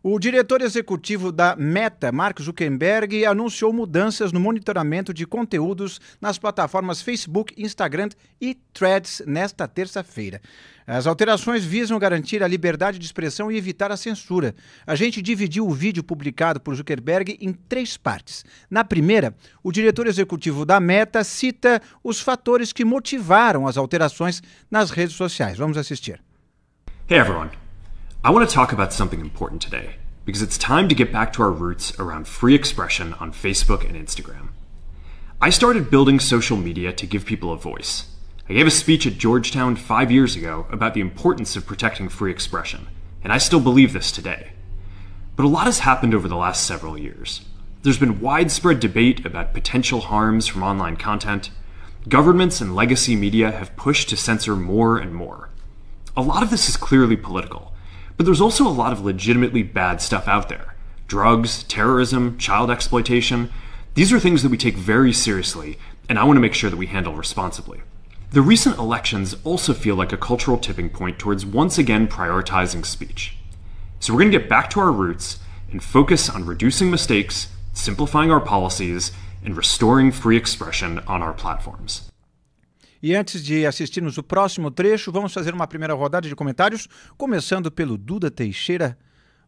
O diretor executivo da Meta, Mark Zuckerberg, anunciou mudanças no monitoramento de conteúdos nas plataformas Facebook, Instagram e Threads nesta terça-feira. As alterações visam garantir a liberdade de expressão e evitar a censura. A gente dividiu o vídeo publicado por Zuckerberg em 3 partes. Na primeira, o diretor executivo da Meta cita os fatores que motivaram as alterações nas redes sociais. Vamos assistir. Hey everyone. I want to talk about something important today, because it's time to get back to our roots around free expression on Facebook and Instagram. I started building social media to give people a voice. I gave a speech at Georgetown 5 years ago about the importance of protecting free expression, and I still believe this today. But a lot has happened over the last several years. There's been widespread debate about potential harms from online content. Governments and legacy media have pushed to censor more and more. A lot of this is clearly political. But there's also a lot of legitimately bad stuff out there. Drugs, terrorism, child exploitation. These are things that we take very seriously, and I want to make sure that we handle responsibly. The recent elections also feel like a cultural tipping point towards once again prioritizing speech. So we're going to get back to our roots and focus on reducing mistakes, simplifying our policies, and restoring free expression on our platforms. E antes de assistirmos o próximo trecho, vamos fazer uma primeira rodada de comentários, começando pelo Duda Teixeira.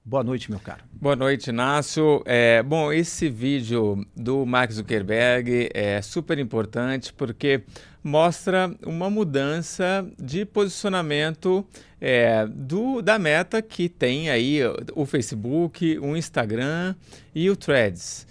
Boa noite, meu caro. Boa noite, Inácio. Bom, esse vídeo do Mark Zuckerberg é super importante porque mostra uma mudança de posicionamento da Meta, que tem aí o Facebook, o Instagram e o Threads.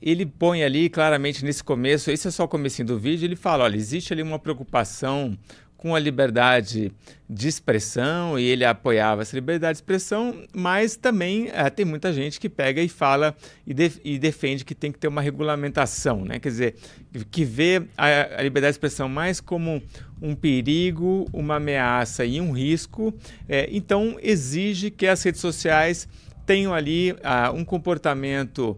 Ele põe ali claramente nesse começo, esse é só o comecinho do vídeo, ele fala, olha, existe ali uma preocupação com a liberdade de expressão e ele apoiava essa liberdade de expressão, mas também tem muita gente que pega e fala e defende que tem que ter uma regulamentação, né? Quer dizer, que vê a liberdade de expressão mais como um perigo, uma ameaça e um risco, então exige que as redes sociais tenham ali um comportamento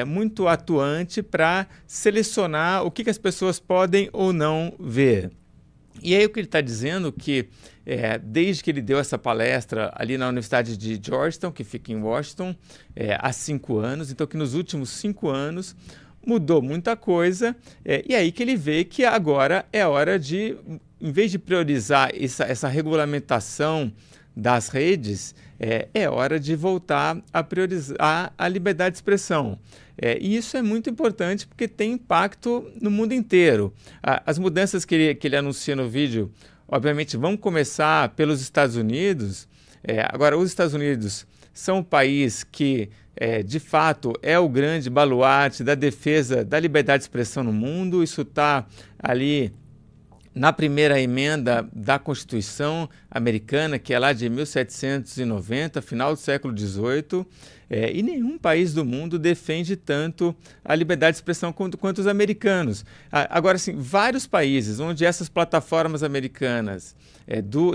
muito atuante para selecionar o que as pessoas podem ou não ver. E aí o que ele está dizendo que desde que ele deu essa palestra ali na Universidade de Georgetown, que fica em Washington, há 5 anos, então que nos últimos 5 anos mudou muita coisa, e aí que ele vê que agora é hora de, em vez de priorizar essa regulamentação das redes, é hora de voltar a priorizar a liberdade de expressão. E isso é muito importante porque tem impacto no mundo inteiro. As mudanças que ele anuncia no vídeo, obviamente, vão começar pelos Estados Unidos. Agora, os Estados Unidos são um país que, de fato, é o grande baluarte da defesa da liberdade de expressão no mundo. Isso está ali na primeira emenda da Constituição americana, que é lá de 1790, final do século XVIII, e nenhum país do mundo defende tanto a liberdade de expressão quanto os americanos. Agora, sim, vários países onde essas plataformas americanas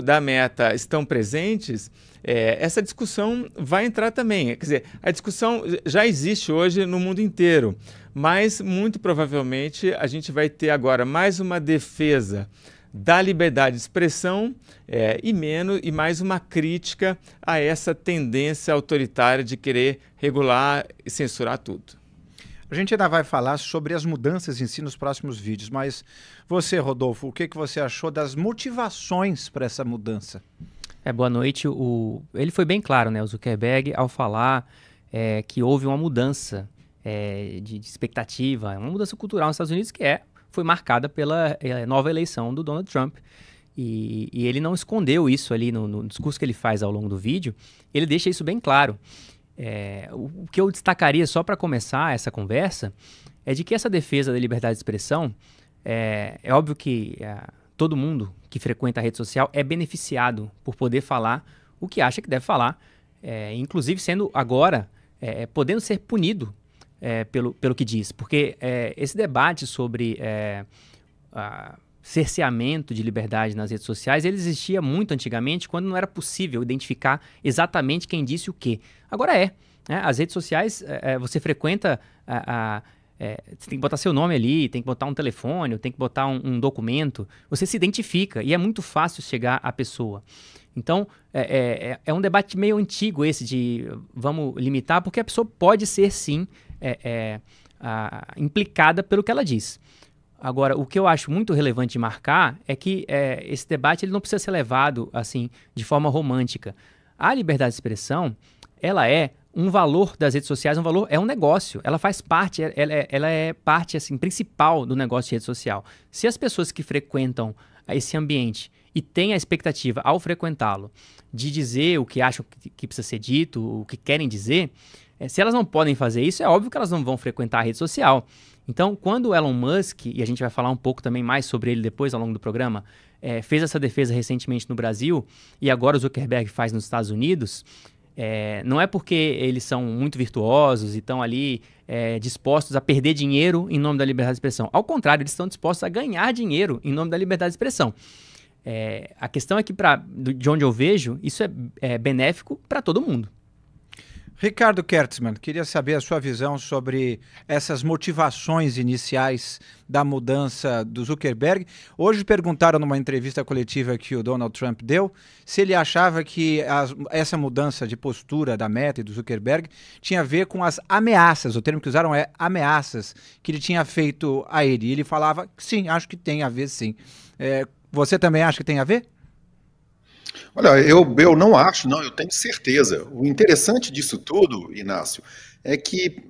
da Meta estão presentes, essa discussão vai entrar também. Quer dizer, a discussão já existe hoje no mundo inteiro, mas muito provavelmente a gente vai ter agora mais uma defesa da liberdade de expressão e mais uma crítica a essa tendência autoritária de querer regular e censurar tudo. A gente ainda vai falar sobre as mudanças em si nos próximos vídeos, mas você, Rodolfo, o que você achou das motivações para essa mudança? Boa noite. Ele foi bem claro, né, o Zuckerberg, ao falar que houve uma mudança de expectativa, uma mudança cultural nos Estados Unidos que foi marcada pela nova eleição do Donald Trump. E ele não escondeu isso ali no discurso que ele faz ao longo do vídeo, ele deixa isso bem claro. O que eu destacaria só para começar essa conversa é de que essa defesa da liberdade de expressão, é óbvio que todo mundo que frequenta a rede social é beneficiado por poder falar o que acha que deve falar, inclusive sendo agora, podendo ser punido pelo que diz, porque esse debate sobre cerceamento de liberdade nas redes sociais, ele existia muito antigamente, quando não era possível identificar exatamente quem disse o quê. Agora né? As redes sociais, você frequenta, você tem que botar seu nome ali, tem que botar um telefone, tem que botar um documento, você se identifica e é muito fácil chegar à pessoa. Então, é um debate meio antigo esse de vamos limitar, porque a pessoa pode ser, sim, implicada pelo que ela diz. Agora, o que eu acho muito relevante de marcar é que esse debate ele não precisa ser levado assim de forma romântica. A liberdade de expressão, ela é um valor das redes sociais, é um negócio. Ela faz parte, ela é parte assim, principal do negócio de rede social. Se as pessoas que frequentam esse ambiente e têm a expectativa, ao frequentá-lo, de dizer o que acham que precisa ser dito, o que querem dizer, se elas não podem fazer isso, é óbvio que elas não vão frequentar a rede social. Então, quando o Elon Musk, e a gente vai falar um pouco também mais sobre ele depois ao longo do programa, fez essa defesa recentemente no Brasil e agora o Zuckerberg faz nos Estados Unidos, não é porque eles são muito virtuosos e estão ali dispostos a perder dinheiro em nome da liberdade de expressão. Ao contrário, eles estão dispostos a ganhar dinheiro em nome da liberdade de expressão. A questão é que, de onde eu vejo, isso é benéfico para todo mundo. Ricardo Kertzmann, queria saber a sua visão sobre essas motivações iniciais da mudança do Zuckerberg. Hoje perguntaram numa entrevista coletiva que o Donald Trump deu se ele achava que essa mudança de postura da Meta e do Zuckerberg tinha a ver com as ameaças, o termo que usaram é ameaças, que ele tinha feito a ele. E ele falava que sim, acho que tem a ver sim. Você também acha que tem a ver? Olha, eu não acho, não, eu tenho certeza. O interessante disso tudo, Inácio, é que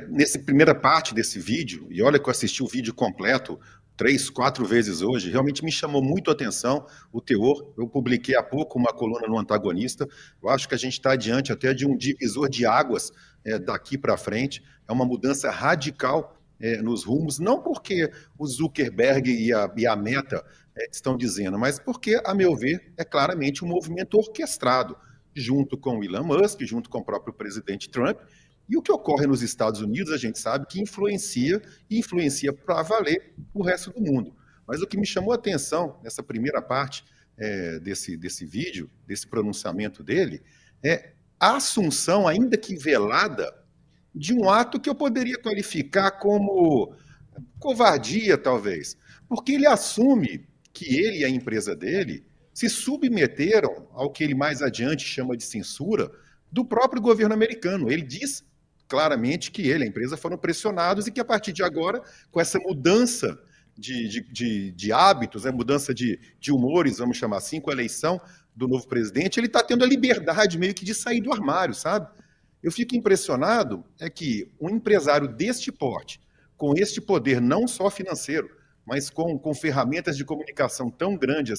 nessa primeira parte desse vídeo, e olha que eu assisti o vídeo completo 3, 4 vezes hoje, realmente me chamou muito a atenção o teor. Eu publiquei há pouco uma coluna no Antagonista, eu acho que a gente está diante até de um divisor de águas daqui para frente, é uma mudança radical nos rumos, não porque o Zuckerberg e a Meta estão dizendo, mas porque, a meu ver, é claramente um movimento orquestrado, junto com o Elon Musk, junto com o próprio presidente Trump, e o que ocorre nos Estados Unidos, a gente sabe que influencia para valer o resto do mundo. Mas o que me chamou a atenção nessa primeira parte desse vídeo, desse pronunciamento dele, é a assunção, ainda que velada, de um ato que eu poderia qualificar como covardia, talvez, porque ele assume que ele e a empresa dele se submeteram ao que ele mais adiante chama de censura do próprio governo americano. Ele diz claramente que ele e a empresa foram pressionados e que a partir de agora, com essa mudança de hábitos, mudança de humores, vamos chamar assim, com a eleição do novo presidente, ele está tendo a liberdade meio que de sair do armário, sabe? Eu fico impressionado que um empresário deste porte, com este poder não só financeiro, mas com ferramentas de comunicação tão grandes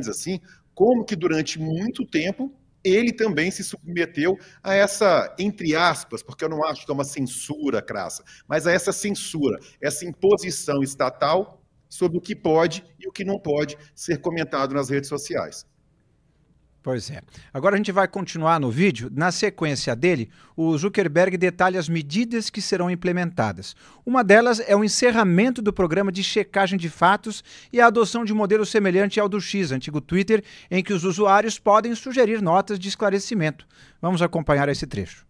assim, como que durante muito tempo ele também se submeteu a essa, entre aspas, porque eu não acho que é uma censura crassa, mas a essa censura, essa imposição estatal sobre o que pode e o que não pode ser comentado nas redes sociais. Pois é. Agora a gente vai continuar no vídeo. Na sequência dele, o Zuckerberg detalha as medidas que serão implementadas. Uma delas é o encerramento do programa de checagem de fatos e a adoção de um modelo semelhante ao do X, antigo Twitter, em que os usuários podem sugerir notas de esclarecimento. Vamos acompanhar esse trecho.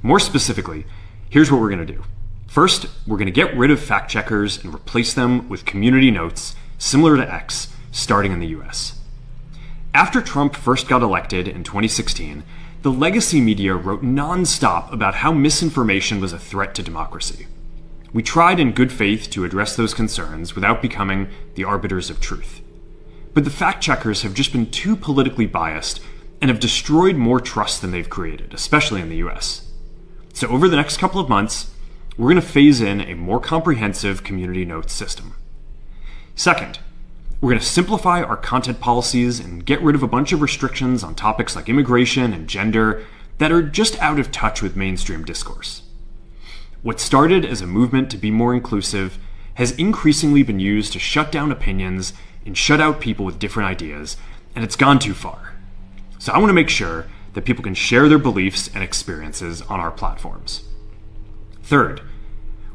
More specifically, here's what we're going to do. First, we're going to get rid of fact-checkers and replace them with community notes, similar to X, starting in the US. After Trump first got elected in 2016, the legacy media wrote non-stop about how misinformation was a threat to democracy. We tried in good faith to address those concerns without becoming the arbiters of truth. But the fact-checkers have just been too politically biased and have destroyed more trust than they've created, especially in the US. So over the next couple of months, we're going to phase in a more comprehensive community notes system. Second, we're going to simplify our content policies and get rid of a bunch of restrictions on topics like immigration and gender that are just out of touch with mainstream discourse. What started as a movement to be more inclusive has increasingly been used to shut down opinions and shut out people with different ideas, and it's gone too far. So I want to make sure that people can share their beliefs and experiences on our platforms. Third,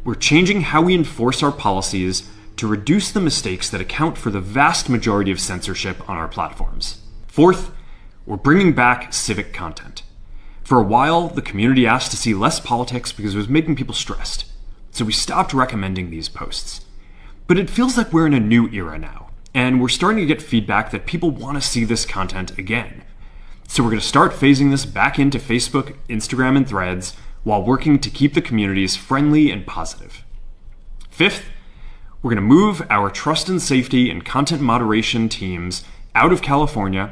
we're changing how we enforce our policies to reduce the mistakes that account for the vast majority of censorship on our platforms. Fourth, we're bringing back civic content. For a while, the community asked to see less politics because it was making people stressed, so we stopped recommending these posts. But it feels like we're in a new era now, and we're starting to get feedback that people want to see this content again. So we're going to start phasing this back into Facebook, Instagram, and Threads while working to keep the communities friendly and positive. Fifth, we're going to move our trust and safety and content moderation teams out of California,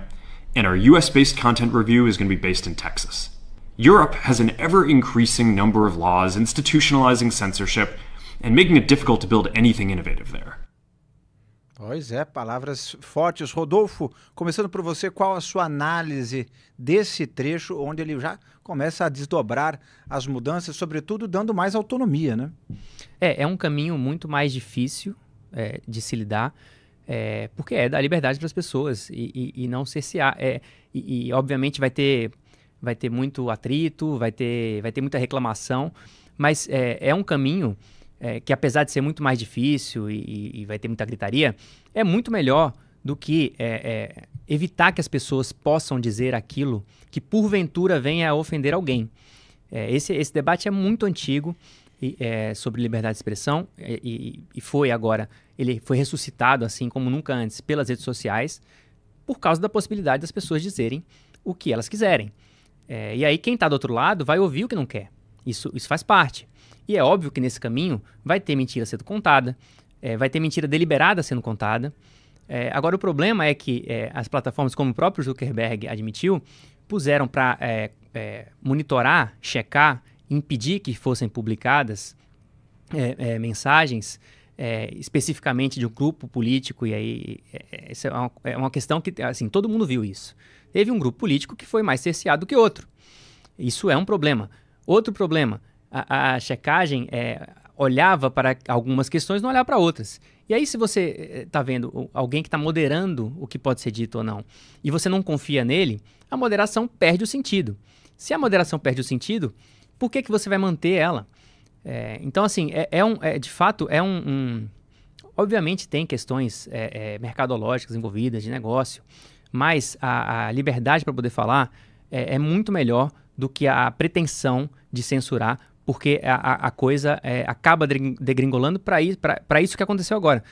and our US-based content review is going to be based in Texas. Europe has an ever-increasing number of laws institutionalizing censorship and making it difficult to build anything innovative there. Pois é, palavras fortes. Rodolfo, começando por você, qual a sua análise desse trecho onde ele já começa a desdobrar as mudanças, sobretudo dando mais autonomia, né? É um caminho muito mais difícil de se lidar, porque é dar liberdade para as pessoas e não cercear. E obviamente vai ter muito atrito, vai ter muita reclamação, mas é um caminho que, apesar de ser muito mais difícil e vai ter muita gritaria, é muito melhor do que evitar que as pessoas possam dizer aquilo que porventura venha a ofender alguém. Esse debate é muito antigo sobre liberdade de expressão e foi agora, ele foi ressuscitado assim como nunca antes pelas redes sociais por causa da possibilidade das pessoas dizerem o que elas quiserem. E aí quem está do outro lado vai ouvir o que não quer. Isso faz parte. E é óbvio que nesse caminho vai ter mentira sendo contada, vai ter mentira deliberada sendo contada. Agora o problema é que as plataformas, como o próprio Zuckerberg admitiu, puseram para monitorar, checar, impedir que fossem publicadas mensagens especificamente de um grupo político. E aí essa é uma questão que assim, todo mundo viu isso. Teve um grupo político que foi mais cerceado do que outro. Isso é um problema. Outro problema, a checagem olhava para algumas questões, não olhava para outras. E aí, se você está vendo alguém que está moderando o que pode ser dito ou não, e você não confia nele, a moderação perde o sentido. Se a moderação perde o sentido, por que você vai manter ela? Então, assim, de fato, obviamente tem questões mercadológicas envolvidas, de negócio, mas a liberdade para poder falar é muito melhor do que a pretensão de censurar, porque a coisa acaba degringolando para isso que aconteceu agora.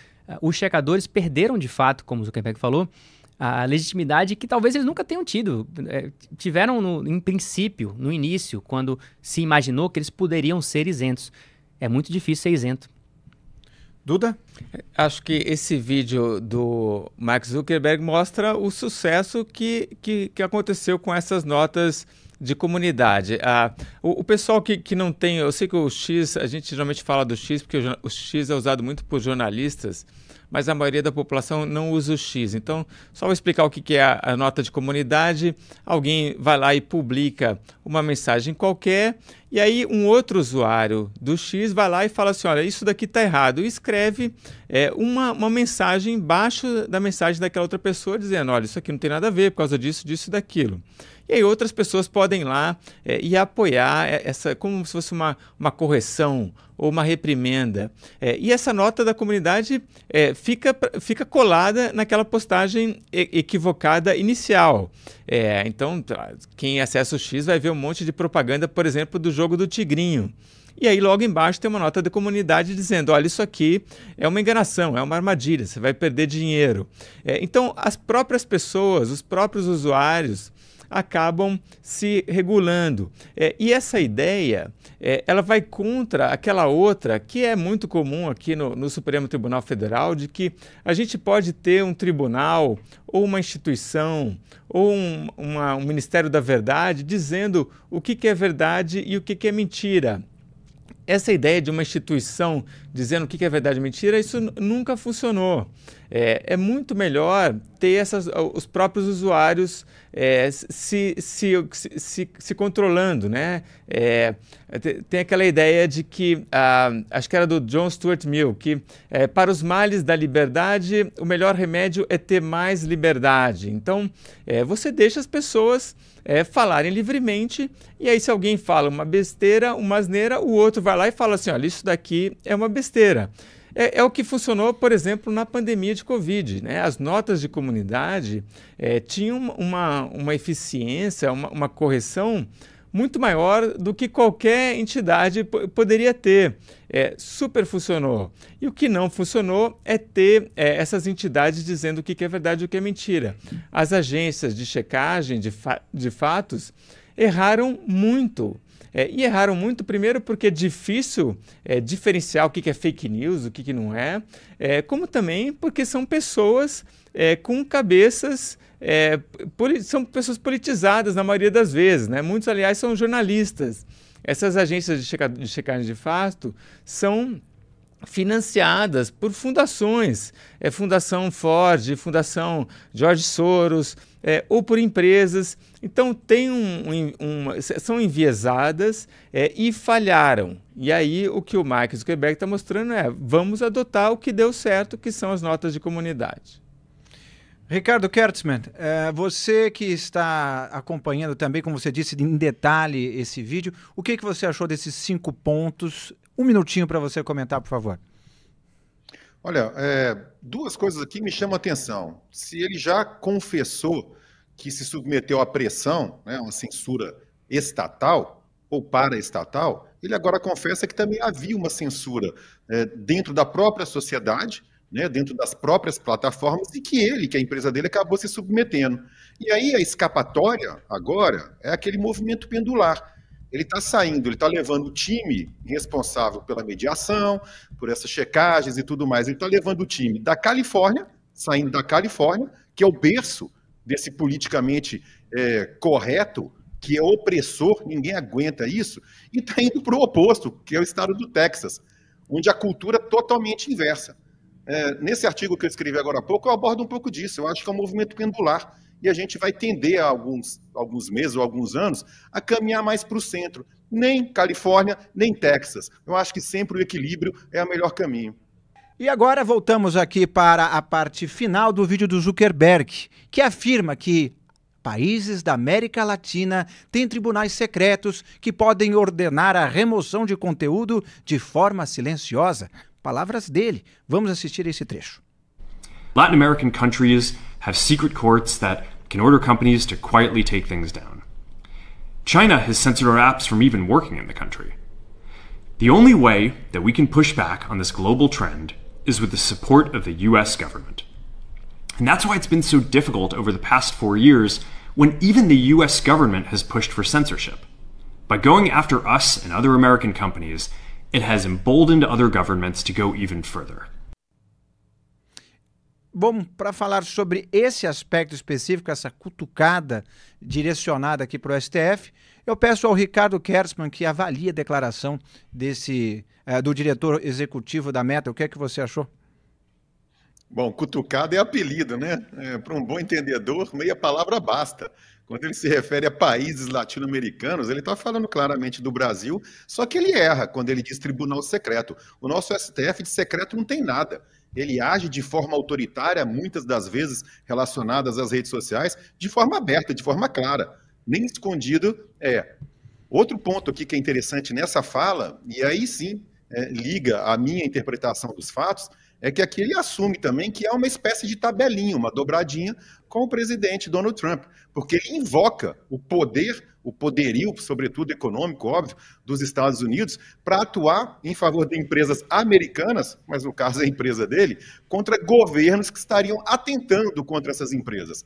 Os checadores perderam, de fato, como o Zuckerberg falou, a legitimidade que talvez eles nunca tenham tido. Tiveram, em princípio, no início, quando se imaginou que eles poderiam ser isentos. É muito difícil ser isento. Duda? Acho que esse vídeo do Mark Zuckerberg mostra o sucesso que aconteceu com essas notas de comunidade. O pessoal que não tem... Eu sei que o X, a gente geralmente fala do X, porque o X é usado muito por jornalistas, mas a maioria da população não usa o X. Então, só vou explicar o que é a nota de comunidade. Alguém vai lá e publica uma mensagem qualquer, e aí um outro usuário do X vai lá e fala assim, olha, isso daqui está errado, e escreve uma mensagem embaixo da mensagem daquela outra pessoa, dizendo, olha, isso aqui não tem nada a ver por causa disso, disso e daquilo. E aí outras pessoas podem ir lá e apoiar como se fosse uma correção ou uma reprimenda. E essa nota da comunidade fica colada naquela postagem equivocada inicial. Então, quem acessa o X vai ver um monte de propaganda, por exemplo, do jogo do Tigrinho. E aí logo embaixo tem uma nota da comunidade dizendo, olha, isso aqui é uma enganação, é uma armadilha, você vai perder dinheiro. Então, as próprias pessoas, os próprios usuários acabam se regulando. E essa ideia, ela vai contra aquela outra que é muito comum aqui no Supremo Tribunal Federal, de que a gente pode ter um tribunal ou uma instituição ou um Ministério da Verdade dizendo o que é verdade e o que é mentira. Essa ideia de uma instituição dizendo o que é verdade e mentira, isso nunca funcionou. É muito melhor ter os próprios usuários se controlando, né? Tem aquela ideia de que, acho que era do John Stuart Mill, que para os males da liberdade, o melhor remédio é ter mais liberdade. Então, você deixa as pessoas falarem livremente, e aí se alguém fala uma besteira, uma asneira, o outro vai lá e fala assim, olha, isso daqui é uma besteira. É o que funcionou, por exemplo, na pandemia de Covid, né? As notas de comunidade tinham uma eficiência, uma correção muito maior do que qualquer entidade poderia ter. Super funcionou. E o que não funcionou é ter essas entidades dizendo o que é verdade e o que é mentira. As agências de checagem de fatos erraram muito. E erraram muito, primeiro, porque é difícil diferenciar o que é fake news, o que não é, como também porque são pessoas com cabeças, são pessoas politizadas na maioria das vezes, né? Muitos, aliás, são jornalistas. Essas agências de checagem de fato são financiadas por fundações, Fundação Ford, Fundação George Soros, ou por empresas. Então, são enviesadas e falharam. E aí, o que o Mark Zuckerberg está mostrando vamos adotar o que deu certo, que são as notas de comunidade. Ricardo Kertzmann, você que está acompanhando também, como você disse, em detalhe esse vídeo, o que você achou desses 5 pontos? Um minutinho para você comentar, por favor. Olha, 2 coisas aqui me chamam a atenção. Se ele já confessou que se submeteu à pressão, né, uma censura estatal ou paraestatal, ele agora confessa que também havia uma censura dentro da própria sociedade, né, dentro das próprias plataformas, e que a empresa dele acabou se submetendo. E aí a escapatória agora é aquele movimento pendular. Ele está saindo, ele está levando o time responsável pela mediação, por essas checagens e tudo mais, ele está levando o time da Califórnia, saindo da Califórnia, que é o berço desse politicamente correto, que é opressor, ninguém aguenta isso, e está indo para o oposto, que é o estado do Texas, onde a cultura é totalmente inversa. Nesse artigo que eu escrevi agora há pouco, eu abordo um pouco disso. Eu acho que é um movimento pendular e a gente vai tender a alguns meses ou alguns anos a caminhar mais para o centro. Nem Califórnia, nem Texas. Eu acho que sempre o equilíbrio é o melhor caminho. E agora voltamos aqui para a parte final do vídeo do Zuckerberg, que afirma que países da América Latina têm tribunais secretos que podem ordenar a remoção de conteúdo de forma silenciosa. Palavras dele. Vamos assistir esse trecho. Latin American countries have secret courts that can order companies to quietly take things down. China has censored our apps from even working in the country. The only way that we can push back on this global trend is with the support of the US government. And that's why it's been so difficult over the past 4 years when even the US government has pushed for censorship. By going after us and other American companies, it has emboldened other governments to go even further. Bom, para falar sobre esse aspecto específico, essa cutucada direcionada aqui para o STF, eu peço ao Ricardo Kertzmann que avalie a declaração do diretor executivo da Meta. O que é que você achou? Bom, cutucada é apelido, né? Para um bom entendedor, meia palavra basta. Quando ele se refere a países latino-americanos, ele está falando claramente do Brasil, só que ele erra quando ele diz tribunal secreto. O nosso STF de secreto não tem nada. Ele age de forma autoritária, muitas das vezes relacionadas às redes sociais, de forma aberta, de forma clara. Nem escondido é. Outro ponto aqui que é interessante nessa fala, e aí sim liga a minha interpretação dos fatos, é que aqui ele assume também que é uma espécie de tabelinha, uma dobradinha com o presidente Donald Trump, porque ele invoca o poderio, sobretudo econômico, óbvio, dos Estados Unidos, para atuar em favor de empresas americanas, mas no caso é a empresa dele, contra governos que estariam atentando contra essas empresas.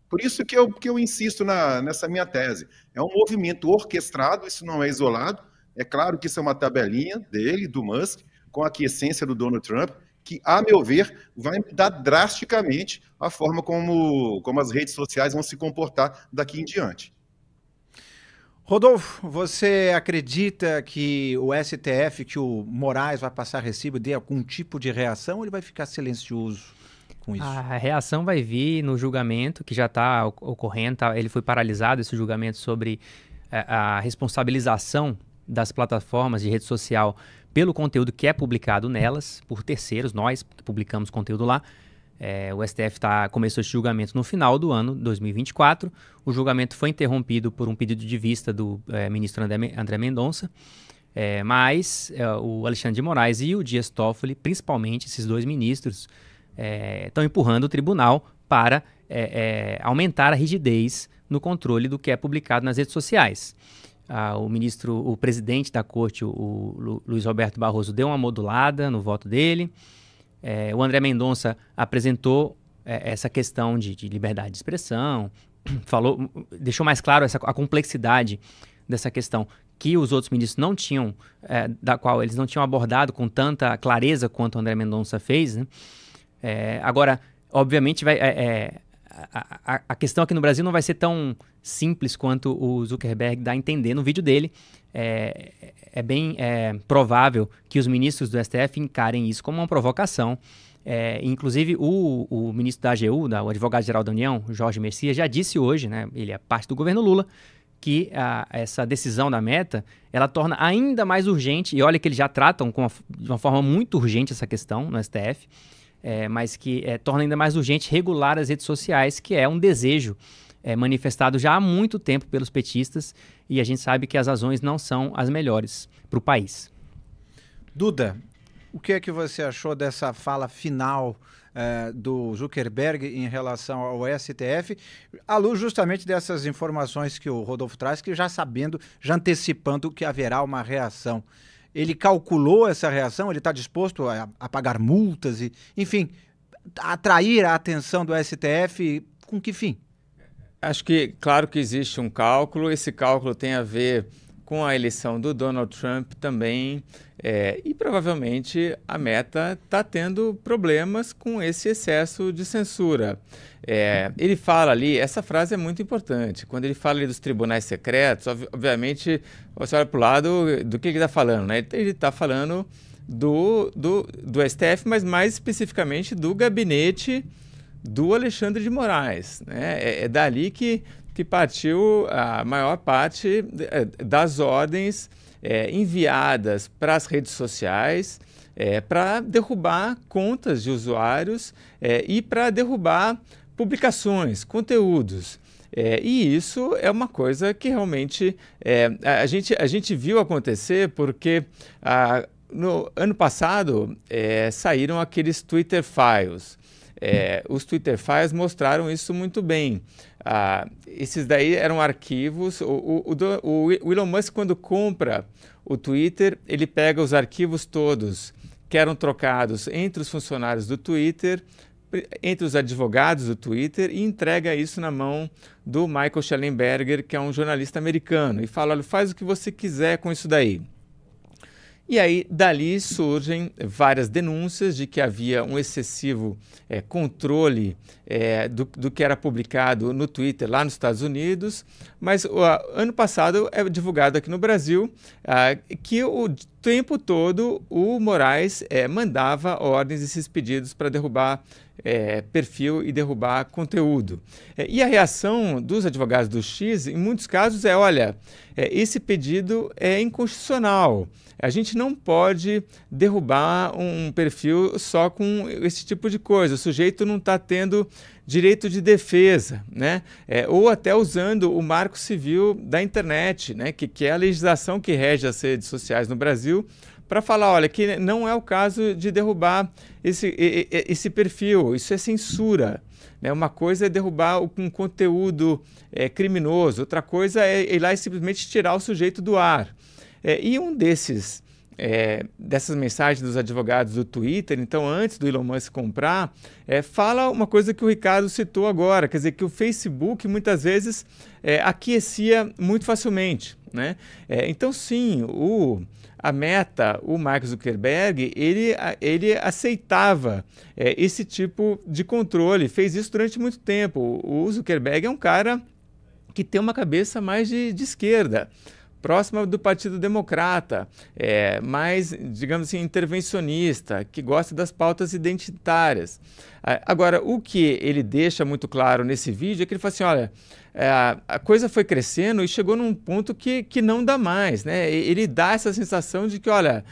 Por isso que eu insisto nessa minha tese. É um movimento orquestrado, isso não é isolado. É claro que isso é uma tabelinha dele, do Musk, com a aquiescência do Donald Trump, que, a meu ver, vai mudar drasticamente a forma como as redes sociais vão se comportar daqui em diante. Rodolfo, você acredita que o STF, que o Moraes vai passar recibo, dê algum tipo de reação ou ele vai ficar silencioso com isso? A reação vai vir no julgamento que já está ocorrendo. Ele foi paralisado, esse julgamento sobre a responsabilização das plataformas de rede social pelo conteúdo que é publicado nelas, por terceiros, nós que publicamos conteúdo lá. O STF começou esse julgamento no final do ano 2024. O julgamento foi interrompido por um pedido de vista do ministro André Mendonça, mas o Alexandre de Moraes e o Dias Toffoli, principalmente esses 2 ministros, estão empurrando o tribunal para aumentar a rigidez no controle do que é publicado nas redes sociais. o presidente da corte, o Luiz Roberto Barroso, deu uma modulada no voto dele. O André Mendonça apresentou essa questão de liberdade de expressão, deixou mais claro a complexidade dessa questão que os outros ministros não tinham, da qual eles não tinham abordado com tanta clareza quanto o André Mendonça fez, né? Agora, obviamente, a questão aqui no Brasil não vai ser tão simples quanto o Zuckerberg dá a entender no vídeo dele. É bem provável que os ministros do STF encarem isso como uma provocação. Inclusive, o ministro da AGU, o advogado-geral da União, Jorge Messias, já disse hoje, né, ele é parte do governo Lula, que essa decisão da Meta, ela torna ainda mais urgente, e olha que eles já tratam de uma forma muito urgente essa questão no STF, mas que torna ainda mais urgente regular as redes sociais, que é um desejo manifestado já há muito tempo pelos petistas, e a gente sabe que as razões não são as melhores para o país. Duda, o que é que você achou dessa fala final do Zuckerberg em relação ao STF, à luz justamente dessas informações que o Rodolfo traz, que já sabendo, já antecipando que haverá uma reação? Ele calculou essa reação? Ele está disposto a pagar multas e, enfim, atrair a atenção do STF com que fim? Acho que, claro que existe um cálculo, esse cálculo tem a ver com a eleição do Donald Trump também, e provavelmente a Meta está tendo problemas com esse excesso de censura. Ele fala ali, essa frase é muito importante, quando ele fala ali dos tribunais secretos, obviamente você olha para o lado do que ele está falando, né? Ele está falando do STF, mas mais especificamente do gabinete do Alexandre de Moraes, né? É dali que partiu a maior parte das ordens enviadas para as redes sociais para derrubar contas de usuários e para derrubar publicações, conteúdos. E isso é uma coisa que realmente a gente viu acontecer porque no ano passado saíram aqueles Twitter Files. Os Twitter Files mostraram isso muito bem. Esses daí eram arquivos. O Elon Musk, quando compra o Twitter, ele pega os arquivos todos que eram trocados entre os funcionários do Twitter, entre os advogados do Twitter, e entrega isso na mão do Michael Shellenberger, que é um jornalista americano, e fala: olha, faz o que você quiser com isso daí. E aí, dali surgem várias denúncias de que havia um excessivo controle do que era publicado no Twitter lá nos Estados Unidos, mas ano passado é divulgado aqui no Brasil que o tempo todo o Moraes mandava ordens e esses pedidos para derrubar perfil e derrubar conteúdo. E a reação dos advogados do X, em muitos casos, olha, esse pedido é inconstitucional. A gente não pode derrubar um perfil só com esse tipo de coisa. O sujeito não está tendo direito de defesa, né? Ou até usando o Marco Civil da internet, né? que é a legislação que rege as redes sociais no Brasil, para falar, olha, que não é o caso de derrubar esse perfil, isso é censura. Né? Uma coisa é derrubar um conteúdo criminoso, outra coisa é ir lá e simplesmente tirar o sujeito do ar. E um dessas mensagens dos advogados do Twitter, então antes do Elon Musk comprar, fala uma coisa que o Ricardo citou agora, quer dizer, que o Facebook muitas vezes aquecia muito facilmente, né? Então sim, a Meta, o Mark Zuckerberg, ele aceitava esse tipo de controle, fez isso durante muito tempo. O Zuckerberg é um cara que tem uma cabeça mais de esquerda, próxima do Partido Democrata, mais, digamos assim, intervencionista, que gosta das pautas identitárias. Agora, o que ele deixa muito claro nesse vídeo é que ele fala assim, olha, a coisa foi crescendo e chegou num ponto que não dá mais, né? Ele dá essa sensação de que, olha,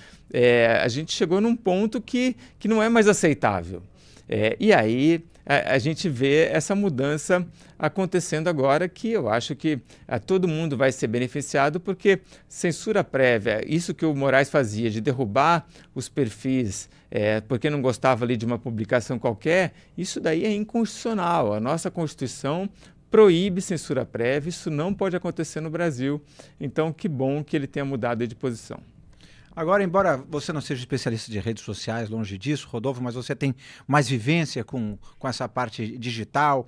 a gente chegou num ponto que não é mais aceitável. E aí a gente vê essa mudança acontecendo agora, que eu acho que todo mundo vai ser beneficiado, porque censura prévia, isso que o Moraes fazia de derrubar os perfis porque não gostava ali de uma publicação qualquer, isso daí é inconstitucional. A nossa Constituição proíbe censura prévia, isso não pode acontecer no Brasil. Então, que bom que ele tenha mudado de posição. Agora, embora você não seja especialista de redes sociais, longe disso, Rodolfo, mas você tem mais vivência com essa parte digital.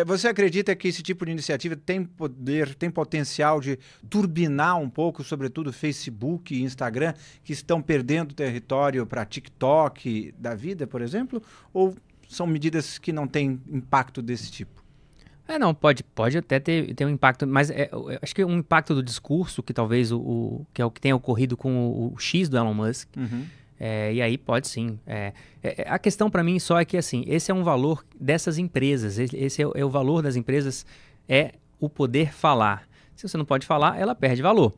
Você acredita que esse tipo de iniciativa tem poder, tem potencial de turbinar um pouco, sobretudo Facebook e Instagram, que estão perdendo território para TikTok da vida, por exemplo? Ou são medidas que não têm impacto desse tipo? Não, pode até ter um impacto, mas eu acho que um impacto do discurso, que talvez que é o que tem ocorrido com o X do Elon Musk, e aí pode sim. A questão para mim só é que, assim, esse é um valor dessas empresas, esse é o valor das empresas, é o poder falar. Se você não pode falar, ela perde valor.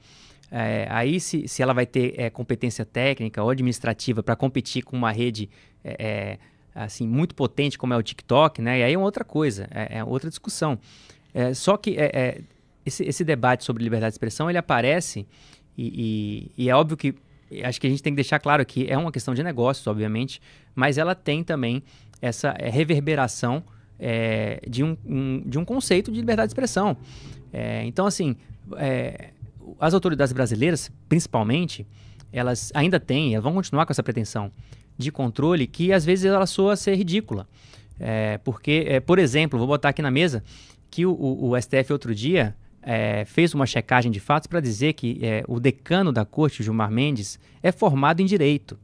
Aí se ela vai ter competência técnica ou administrativa para competir com uma rede assim, muito potente como é o TikTok, né? E aí é uma outra coisa, é outra discussão. Só que esse debate sobre liberdade de expressão, ele aparece e é óbvio que acho que a gente tem que deixar claro que é uma questão de negócios, obviamente, mas ela tem também essa reverberação de um conceito de liberdade de expressão. Então, assim, as autoridades brasileiras, principalmente, elas ainda têm, elas vão continuar com essa pretensão de controle que às vezes ela soa ser ridícula. Porque, por exemplo, vou botar aqui na mesa que o STF outro dia fez uma checagem de fatos para dizer que o decano da corte, Gilmar Mendes, é formado em direito.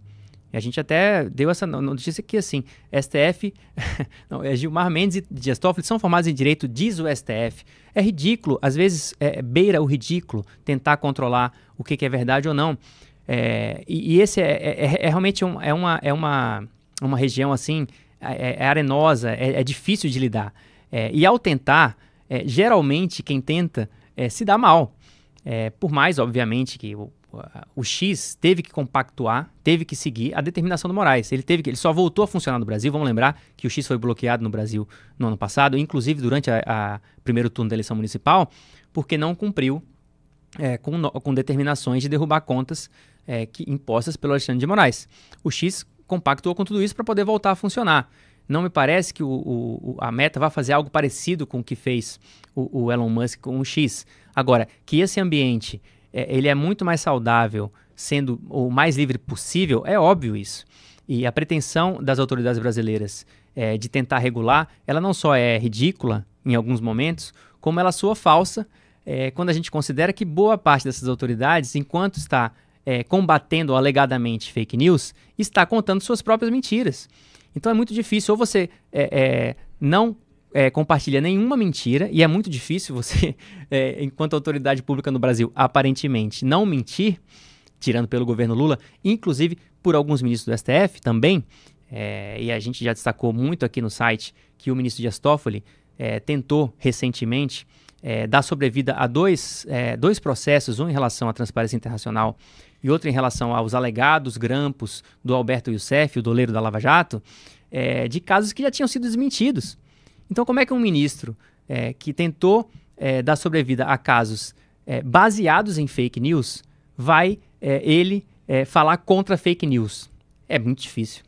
E a gente até deu essa notícia que, assim, STF, Gilmar Mendes e Dias Toffoli são formados em direito, diz o STF. É ridículo, às vezes beira o ridículo tentar controlar o que é verdade ou não. E esse realmente uma região assim, arenosa, é difícil de lidar. E ao tentar, geralmente quem tenta se dá mal. Por mais, obviamente, que o X teve que compactuar, teve que seguir a determinação do Moraes. Ele só voltou a funcionar no Brasil. Vamos lembrar que o X foi bloqueado no Brasil no ano passado, inclusive durante a primeiro turno da eleição municipal, porque não cumpriu com determinações de derrubar contas impostas pelo Alexandre de Moraes. O X compactuou com tudo isso para poder voltar a funcionar. Não me parece que a Meta vai fazer algo parecido com o que fez o Elon Musk com o X. Agora, que esse ambiente ele é muito mais saudável, sendo o mais livre possível, é óbvio isso. E a pretensão das autoridades brasileiras de tentar regular, ela não só é ridícula em alguns momentos, como ela soa falsa quando a gente considera que boa parte dessas autoridades, enquanto está combatendo alegadamente fake news, está contando suas próprias mentiras. Então é muito difícil, ou você não compartilha nenhuma mentira, e é muito difícil você, enquanto autoridade pública no Brasil, aparentemente não mentir, tirando pelo governo Lula, inclusive por alguns ministros do STF também, e a gente já destacou muito aqui no site que o ministro Dias Toffoli tentou recentemente dar sobrevida a dois processos, um em relação à Transparência Internacional e outro em relação aos alegados grampos do Alberto Youssef, o doleiro da Lava Jato, de casos que já tinham sido desmentidos. Então, como é que um ministro que tentou dar sobrevida a casos baseados em fake news vai falar contra fake news? É muito difícil.